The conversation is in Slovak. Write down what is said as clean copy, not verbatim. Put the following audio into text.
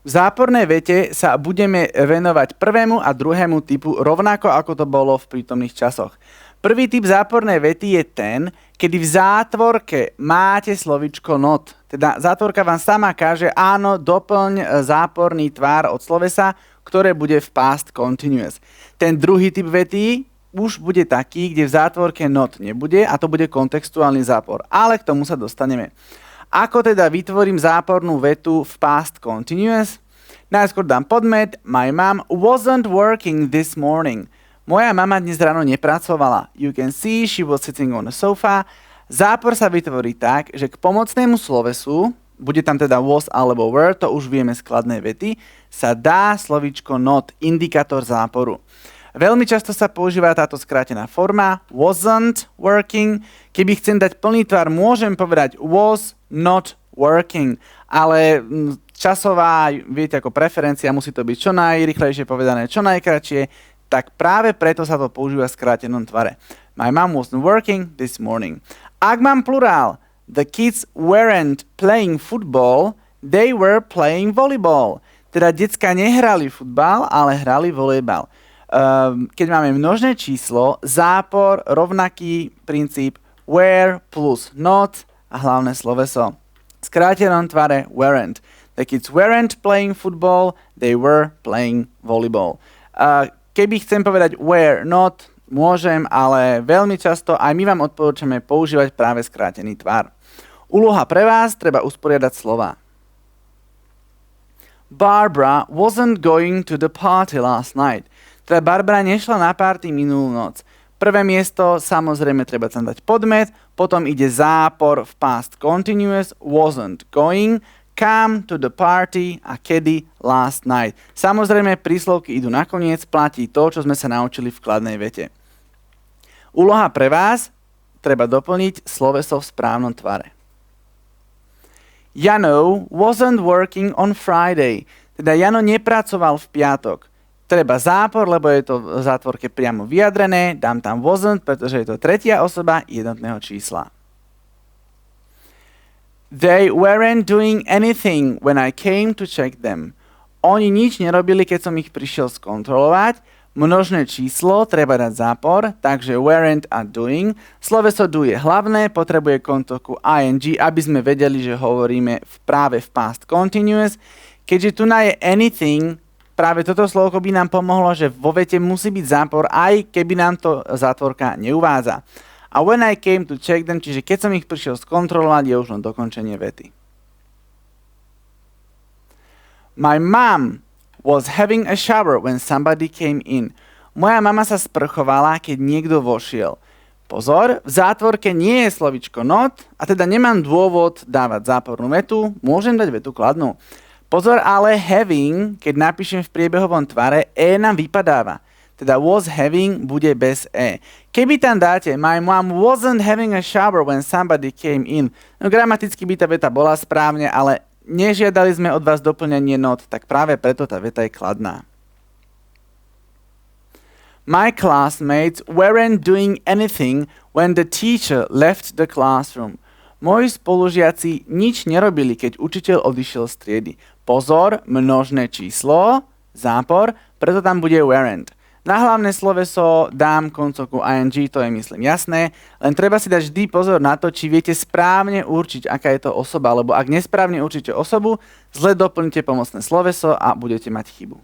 V zápornej vete sa budeme venovať prvému a druhému typu rovnako ako to bolo v prítomných časoch. Prvý typ zápornej vety je ten, kedy v zátvorke máte slovičko not. Teda zátvorka vám sama káže, áno, doplň záporný tvar od slovesa, ktoré bude v past continuous. Ten druhý typ vety už bude taký, kde v zátvorke not nebude a to bude kontextuálny zápor. Ale k tomu sa dostaneme. Ako teda vytvorím zápornú vetu v past continuous? Najskôr dám podmet. My mom wasn't working this morning. Moja mama dnes ráno nepracovala. You can see she was sitting on a sofa. Zápor sa vytvorí tak, že k pomocnému slovesu, bude tam teda was alebo were, to už vieme z skladnej vety, sa dá slovíčko not, indikátor záporu. Veľmi často sa používa táto skrátená forma wasn't working. Keby chcem dať plný tvar, môžem povedať was not working, ale časová, viete, ako preferencia, musí to byť čo najrýchlejšie povedané, čo najkratšie, tak práve preto sa to používa v skrátenom tvare. My mom wasn't working this morning. Ak mám plurál, the kids weren't playing football, they were playing volleyball. Teda decká nehrali futbal, ale hrali volejbal. Keď máme množné číslo, zápor, rovnaký princíp were plus not a hlavné sloveso. V skrátenom tvare weren't. The kids weren't playing football, they were playing volleyball. Keby chcem povedať were not, môžem, ale veľmi často aj my vám odporúčame používať práve skrátený tvar. Úloha pre vás, treba usporiadať slova. Barbara wasn't going to the party last night. Teda Barbara nešla na party minulú noc. Prvé miesto, samozrejme, treba tam dať podmet, potom ide zápor v past continuous, wasn't going, come to the party a kedy last night. Samozrejme, príslovky idú nakoniec, platí to, čo sme sa naučili v kladnej vete. Úloha pre vás, treba doplniť sloveso v správnom tvare. Jano wasn't working on Friday. Teda Jano nepracoval v piatok. Treba zápor, lebo je to v zátvorke priamo vyjadrené. Dám tam wasn't, pretože je to tretia osoba jednotného čísla. They weren't doing anything when I came to check them. Oni nič nerobili, keď som ich prišiel skontrolovať. Množné číslo, treba dať zápor, takže weren't a doing. Sloveso do je hlavné, potrebuje kontoku ing, aby sme vedeli, že hovoríme práve v past continuous. Keďže tu je anything, práve toto slovko by nám pomohlo, že vo vete musí byť zápor, aj keby nám to zátvorka neuvádza. A when I came to check them, čiže keď som ich prišiel skontrolovať, je už len dokončenie vety. My mom was having a shower when somebody came in. Moja mama sa sprchovala, keď niekto vošiel. Pozor, v zátvorke nie je slovičko not, a teda nemám dôvod dávať zápornú vetu, môžem dať vetu kladnú. Pozor, ale having, keď napíšem v priebehovom tvare, nám vypadáva. Teda was having bude bez Keby tam dáte my mom wasn't having a shower when somebody came in, no gramaticky by tá veta bola správne, ale nežiadali sme od vás doplnenie not, tak práve preto tá veta je kladná. My classmates weren't doing anything when the teacher left the classroom. Moji spolužiaci nič nerobili, keď učiteľ odišiel z triedy. Pozor, množné číslo, zápor, preto tam bude weren't. Na hlavné sloveso dám koncovku ing, to je myslím jasné, len treba si dať vždy pozor na to, či viete správne určiť, aká je to osoba, lebo ak nesprávne určíte osobu, zle doplníte pomocné sloveso a budete mať chybu.